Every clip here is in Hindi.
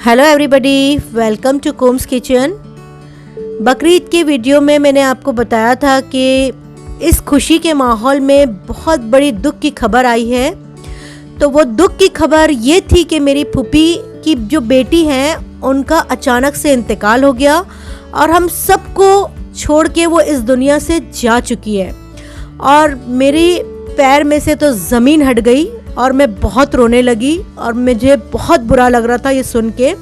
Hello everybody, welcome to Kom's kitchen. Bakrid के वीडियो में मैंने आपको बताया था कि इस खुशी के माहौल में बहुत बड़ी दुख की खबर आई है। तो वो दुख की खबर ये थी कि मेरी फूफी की जो बेटी हैं उनका अचानक से इंतकाल हो गया और हम सबको छोड़ के वो इस दुनिया से जा चुकी है। और मेरी पैर में से तो ज़मीन हट गई और मैं बहुत रोने लगी और मुझे बहुत बुरा लग रहा था ये सुन के।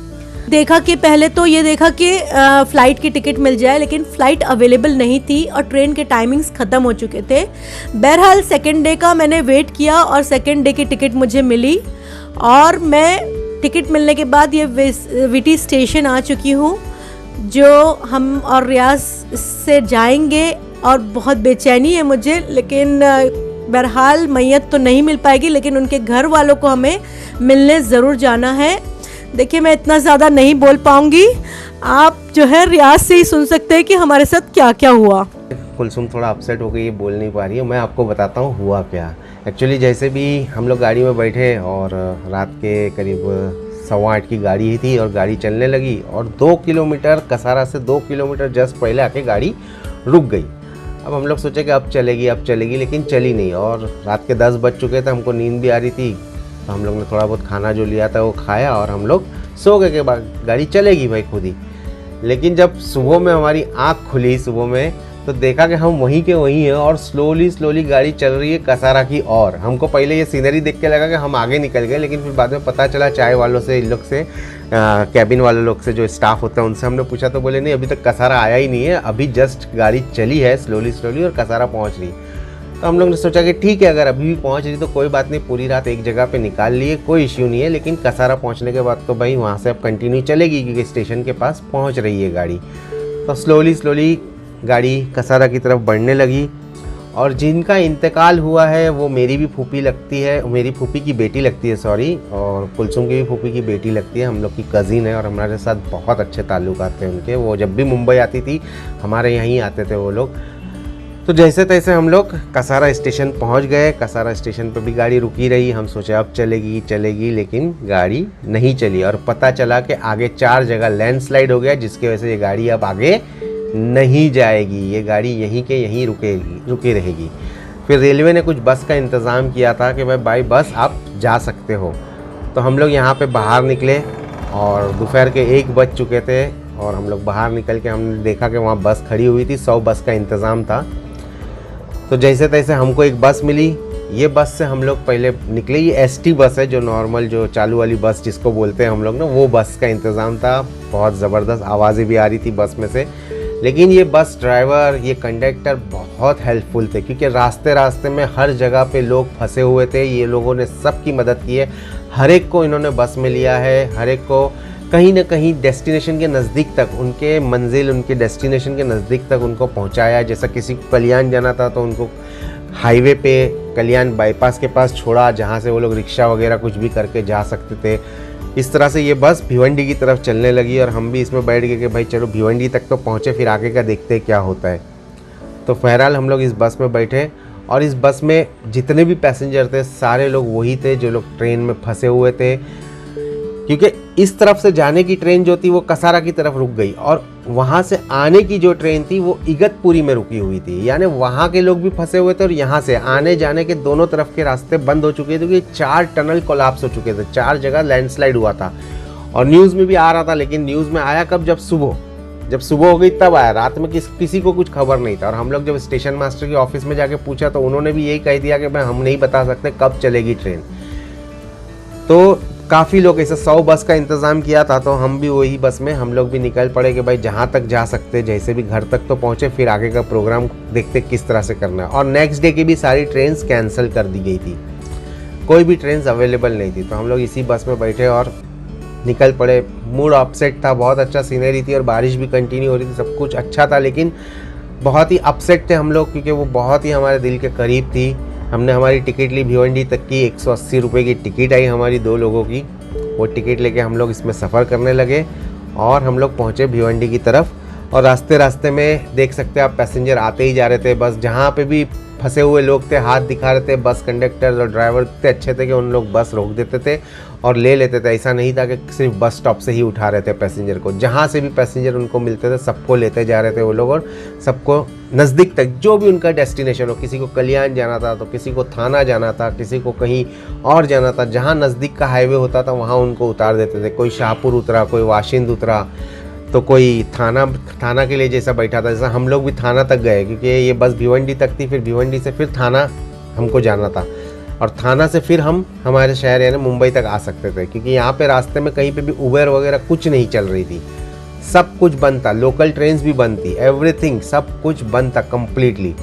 देखा कि पहले तो ये देखा कि फ़्लाइट की टिकट मिल जाए, लेकिन फ़्लाइट अवेलेबल नहीं थी और ट्रेन के टाइमिंग्स ख़त्म हो चुके थे। बहरहाल सेकेंड डे का मैंने वेट किया और सेकेंड डे की टिकट मुझे मिली और मैं टिकट मिलने के बाद ये वीटी स्टेशन आ चुकी हूँ, जो हम और रियाज से जाएंगे और बहुत बेचैनी है मुझे। लेकिन बहरहाल मैयत तो नहीं मिल पाएगी, लेकिन उनके घर वालों को हमें मिलने ज़रूर जाना है। देखिए, मैं इतना ज़्यादा नहीं बोल पाऊँगी, आप जो है रियाज से ही सुन सकते हैं कि हमारे साथ क्या क्या हुआ। कुलसुम थोड़ा अपसेट हो गई, ये बोल नहीं पा रही है। मैं आपको बताता हूँ हुआ क्या। एक्चुअली जैसे भी हम लोग गाड़ी में बैठे और रात के करीब 7:15 की गाड़ी ही थी और गाड़ी चलने लगी और 2 किलोमीटर कसारा से 2 किलोमीटर जस्ट पहले आके गाड़ी रुक गई। अब हम लोग सोचे कि अब चलेगी, लेकिन चली नहीं। और रात के 10 बज चुके थे, हमको नींद भी आ रही थी, तो हम लोग ने थोड़ा बहुत खाना जो लिया था वो खाया और हम लोग सो गए कि गाड़ी चलेगी भाई खुद ही। लेकिन जब सुबह में हमारी आँख खुली सुबह में, तो देखा कि हम वहीं के वहीं हैं और स्लोली गाड़ी चल रही है कसारा की। और हमको पहले ये सीनरी देख के लगा कि हम आगे निकल गए, लेकिन फिर बाद में पता चला चाय वालों से, इन लोग से, कैबिन वाले लोग से, जो स्टाफ होता है उनसे हमने पूछा तो बोले नहीं, अभी तक कसारा आया ही नहीं है, अभी जस्ट गाड़ी चली है स्लोली और कसारा पहुँच रही। तो हम लोग ने सोचा कि ठीक है, अगर अभी भी पहुँच रही तो कोई बात नहीं, पूरी रात एक जगह पे निकाल लिए, कोई इश्यू नहीं है। लेकिन कसारा पहुँचने के बाद तो भाई वहाँ से अब कंटिन्यू चलेगी, क्योंकि स्टेशन के पास पहुँच रही है गाड़ी। तो स्लोली गाड़ी कसारा की तरफ बढ़ने लगी। और जिनका इंतकाल हुआ है वो मेरी भी फूफी लगती है, मेरी फूफी की बेटी लगती है, सॉरी, और कुलसुम की भी फूफी की बेटी लगती है। हम लोग की कज़िन है और हमारे साथ बहुत अच्छे ताल्लुकात थे उनके। वो जब भी मुंबई आती थी हमारे यहीं आते थे वो लोग। तो जैसे तैसे हम लोग कसारा स्टेशन पहुंच गए। कसारा स्टेशन पर भी गाड़ी रुकी रही। हम सोचे अब चलेगी, लेकिन गाड़ी नहीं चली। और पता चला कि आगे 4 जगह लैंडस्लाइड हो गया, जिसकी वजह से ये गाड़ी अब आगे नहीं जाएगी, ये गाड़ी यहीं के यहीं रुकी रहेगी। फिर रेलवे ने कुछ बस का इंतज़ाम किया था कि भाई बस आप जा सकते हो। तो हम लोग यहाँ पे बाहर निकले और दोपहर के 1 बज चुके थे और हम लोग बाहर निकल के हमने देखा कि वहाँ बस खड़ी हुई थी, 100 बस का इंतज़ाम था। तो जैसे तैसे हमको एक बस मिली। ये बस से हम लोग पहले निकले। ये एसटी बस है, जो नॉर्मल जो चालू वाली बस जिसको बोलते हैं हम लोग ना, वो बस का इंतज़ाम था। बहुत ज़बरदस्त आवाज़ें भी आ रही थी बस में से। लेकिन ये बस ड्राइवर, ये कंडक्टर बहुत हेल्पफुल थे, क्योंकि रास्ते में हर जगह पे लोग फंसे हुए थे। ये लोगों ने सबकी मदद की है, हर एक को इन्होंने बस में लिया है, हर एक को कहीं ना कहीं डेस्टिनेशन के नज़दीक तक, उनके मंजिल, उनके डेस्टिनेशन के नज़दीक तक उनको पहुंचाया। जैसा किसी को कल्याण जाना था तो उनको हाईवे पे कल्याण बाईपास के पास छोड़ा, जहां से वो लोग रिक्शा वगैरह कुछ भी करके जा सकते थे। इस तरह से ये बस भिवंडी की तरफ चलने लगी और हम भी इसमें बैठ गए कि भाई चलो भिवंडी तक तो पहुँचे, फिर आगे का देखते हैं क्या होता है। तो बहरहाल हम लोग इस बस में बैठे और इस बस में जितने भी पैसेंजर थे सारे लोग वही थे जो लोग ट्रेन में फंसे हुए थे, क्योंकि इस तरफ से जाने की ट्रेन जो थी वो कसारा की तरफ रुक गई और वहाँ से आने की जो ट्रेन थी वो इगतपुरी में रुकी हुई थी। यानी वहाँ के लोग भी फंसे हुए थे और यहाँ से आने जाने के दोनों तरफ के रास्ते बंद हो चुके थे, क्योंकि 4 टनल कोलैप्स हो चुके थे, 4 जगह लैंडस्लाइड हुआ था। और न्यूज़ में भी आ रहा था, लेकिन न्यूज़ में आया कब, जब सुबह हो गई तब आया। रात में किसी को कुछ खबर नहीं था। और हम लोग जब स्टेशन मास्टर के ऑफिस में जाके पूछा तो उन्होंने भी यही कह दिया कि भाई हम नहीं बता सकते कब चलेगी ट्रेन। तो काफ़ी लोग ऐसे 100 बस का इंतज़ाम किया था, तो हम भी वही बस में हम लोग भी निकल पड़े कि भाई जहाँ तक जा सकते, जैसे भी घर तक तो पहुँचे, फिर आगे का प्रोग्राम देखते किस तरह से करना है। और नेक्स्ट डे की भी सारी ट्रेन्स कैंसिल कर दी गई थी, कोई भी ट्रेन्स अवेलेबल नहीं थी। तो हम लोग इसी बस में बैठे और निकल पड़े। मूड अपसेट था, बहुत अच्छा सीनरी थी और बारिश भी कंटिन्यू हो रही थी, सब कुछ अच्छा था, लेकिन बहुत ही अपसेट थे हम लोग, क्योंकि वो बहुत ही हमारे दिल के करीब थी। हमने हमारी टिकट ली भिवंडी तक की, 180 रुपये की टिकट आई हमारी 2 लोगों की। वो टिकट लेके हम लोग इसमें सफ़र करने लगे और हम लोग पहुँचे भिवंडी की तरफ। और रास्ते रास्ते में देख सकते हैं आप, पैसेंजर आते ही जा रहे थे। बस जहाँ पे भी फंसे हुए लोग थे हाथ दिखा रहे थे। बस कंडक्टर और ड्राइवर इतने अच्छे थे कि उन लोग बस रोक देते थे और ले लेते थे। ऐसा नहीं था कि सिर्फ बस स्टॉप से ही उठा रहे थे पैसेंजर को, जहाँ से भी पैसेंजर उनको मिलते थे सबको लेते जा रहे थे वो लोग, और सबको नज़दीक तक जो भी उनका डेस्टिनेशन हो, किसी को कल्याण जाना था तो किसी को थाना जाना था, किसी को कहीं और जाना था, जहाँ नज़दीक का हाईवे होता था वहाँ उनको उतार देते थे। कोई शाहपुर उतरा, कोई वाशिंद उतरा, तो कोई थाना के लिए जैसा बैठा था, जैसा हम लोग भी थाना तक गए, क्योंकि ये बस भिवंडी तक थी। फिर भिवंडी से फिर थाना हमको जाना था, और थाना से फिर हम हमारे शहर यानी मुंबई तक आ सकते थे, क्योंकि यहाँ पे रास्ते में कहीं पे भी उबर वगैरह कुछ नहीं चल रही थी, सब कुछ बंद था। लोकल ट्रेन्स भी बंद थी, एवरीथिंग सब कुछ बंद था कम्प्लीटली।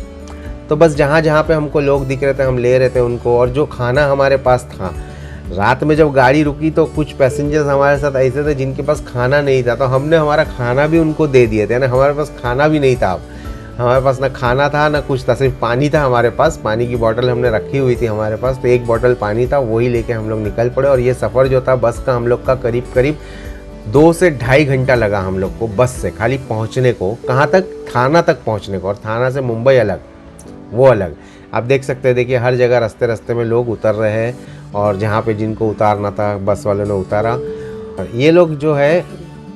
तो बस जहाँ जहाँ पे हमको लोग दिख रहे थे हम ले रहे थे उनको। और जो खाना हमारे पास था, रात में जब गाड़ी रुकी तो कुछ पैसेंजर्स हमारे साथ ऐसे थे जिनके पास खाना नहीं था, तो हमने हमारा खाना भी उनको दे दिए थे ना। हमारे पास खाना भी नहीं था, हमारे पास ना खाना था ना कुछ था, सिर्फ पानी था हमारे पास। पानी की बोतल हमने रखी हुई थी हमारे पास, तो एक बोतल पानी था, वही लेके हम लोग निकल पड़े। और ये सफ़र जो था बस का, हम लोग का करीब करीब 2 से ढाई घंटा लगा हम लोग को बस से खाली पहुँचने को। कहाँ तक? थाना तक पहुँचने को। और थाना से मुंबई अलग, वो अलग। आप देख सकते हैं, देखिए हर जगह रास्ते रास्ते में लोग उतर रहे हैं, और जहाँ पे जिनको उतारना था बस वालों ने उतारा। और ये लोग जो है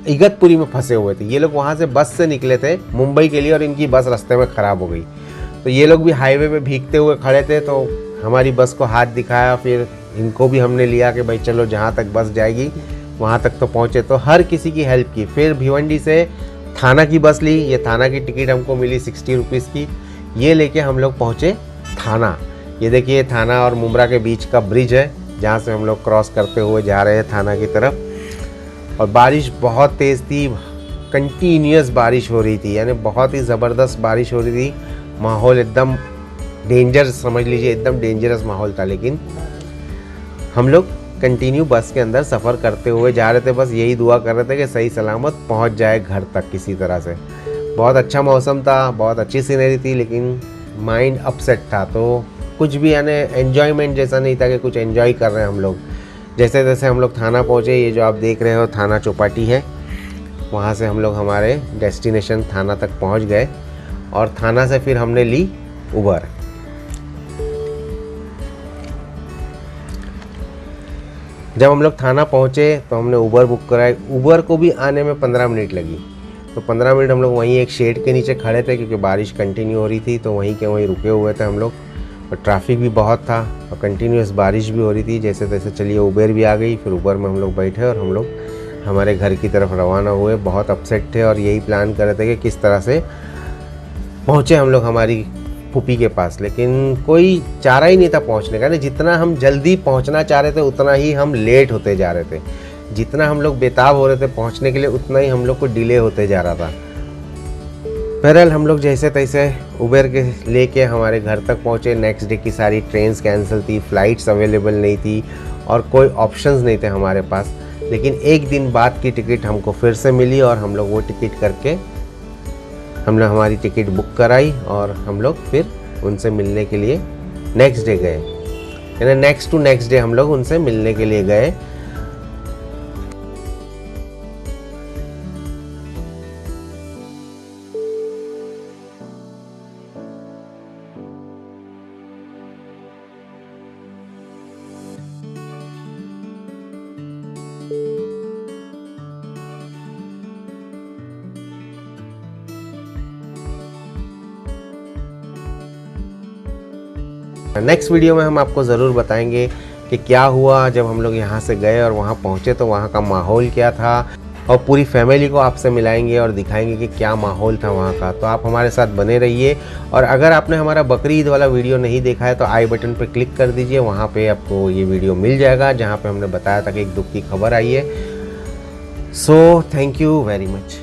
इगतपुरी में फंसे हुए थे। ये लोग वहाँ से बस से निकले थे मुंबई के लिए, और इनकी बस रास्ते में ख़राब हो गई। तो ये लोग भी हाईवे पे भीगते हुए खड़े थे, तो हमारी बस को हाथ दिखाया। फिर इनको भी हमने लिया कि भाई चलो जहाँ तक बस जाएगी वहाँ तक तो पहुँचे। तो हर किसी की हेल्प की। फिर भिवंडी से थाना की बस ली। ये थाना की टिकट हमको मिली 60 रुपीज़ की। ये लेके हम लोग पहुँचे थाना। ये देखिए थाना और मुंब्रा के बीच का ब्रिज है, जहाँ से हम लोग क्रॉस करते हुए जा रहे हैं थाना की तरफ। और बारिश बहुत तेज़ थी, कंटिन्यूअस बारिश हो रही थी, यानी बहुत ही ज़बरदस्त बारिश हो रही थी। माहौल एकदम डेंजर समझ लीजिए, एकदम डेंजरस माहौल था। लेकिन हम लोग कंटिन्यू बस के अंदर सफ़र करते हुए जा रहे थे। बस यही दुआ कर रहे थे कि सही सलामत पहुँच जाए घर तक किसी तरह से। बहुत अच्छा मौसम था, बहुत अच्छी सीनरी थी, लेकिन माइंड अपसेट था। तो कुछ भी यानी एन्जॉयमेंट जैसा नहीं था कि कुछ एन्जॉय कर रहे हैं हम लोग। जैसे जैसे हम लोग थाना पहुँचे, ये जो आप देख रहे हो थाना चौपाटी है, वहाँ से हम लोग हमारे डेस्टिनेशन थाना तक पहुँच गए। और थाना से फिर हमने ली उबर। जब हम लोग थाना पहुँचे तो हमने उबर बुक कराई। उबर को भी आने में 15 मिनट लगी। तो 15 मिनट हम लोग वहीं एक शेड के नीचे खड़े थे, क्योंकि बारिश कंटिन्यू हो रही थी, तो वहीं के वहीं रुके हुए थे हम लोग। और ट्रैफिक भी बहुत था और कंटिन्यूअस बारिश भी हो रही थी। जैसे तैसे चलिए उबर भी आ गई। फिर उबर में हम लोग बैठे और हम लोग हमारे घर की तरफ रवाना हुए। बहुत अपसेट थे और यही प्लान कर रहे थे कि किस तरह से पहुँचे हम लोग हमारी फूफी के पास, लेकिन कोई चारा ही नहीं था पहुँचने का। जितना हम जल्दी पहुँचना चाह रहे थे उतना ही हम लेट होते जा रहे थे। जितना हम लोग बेताब हो रहे थे पहुँचने के लिए, उतना ही हम लोग को डिले होते जा रहा था। बहरहाल हम लोग जैसे तैसे उबर के लेके हमारे घर तक पहुँचे। नेक्स्ट डे की सारी ट्रेन्स कैंसिल थी, फ़्लाइट्स अवेलेबल नहीं थी और कोई ऑप्शंस नहीं थे हमारे पास। लेकिन एक दिन बाद की टिकट हमको फिर से मिली और हम लोग वो टिकट करके हमने हमारी टिकट बुक कराई और हम लोग फिर उनसे मिलने के लिए नेक्स्ट डे गए, यानी नेक्स्ट टू नेक्स्ट डे हम लोग उनसे मिलने के लिए गए। नेक्स्ट वीडियो में हम आपको ज़रूर बताएंगे कि क्या हुआ जब हम लोग यहाँ से गए और वहाँ पहुँचे तो वहाँ का माहौल क्या था, और पूरी फैमिली को आपसे मिलाएंगे और दिखाएंगे कि क्या माहौल था वहाँ का। तो आप हमारे साथ बने रहिए। और अगर आपने हमारा बकरी ईद वाला वीडियो नहीं देखा है तो आई बटन पर क्लिक कर दीजिए, वहाँ पे आपको ये वीडियो मिल जाएगा जहाँ पे हमने बताया था कि एक दुख की खबर आई है। So thank you very much.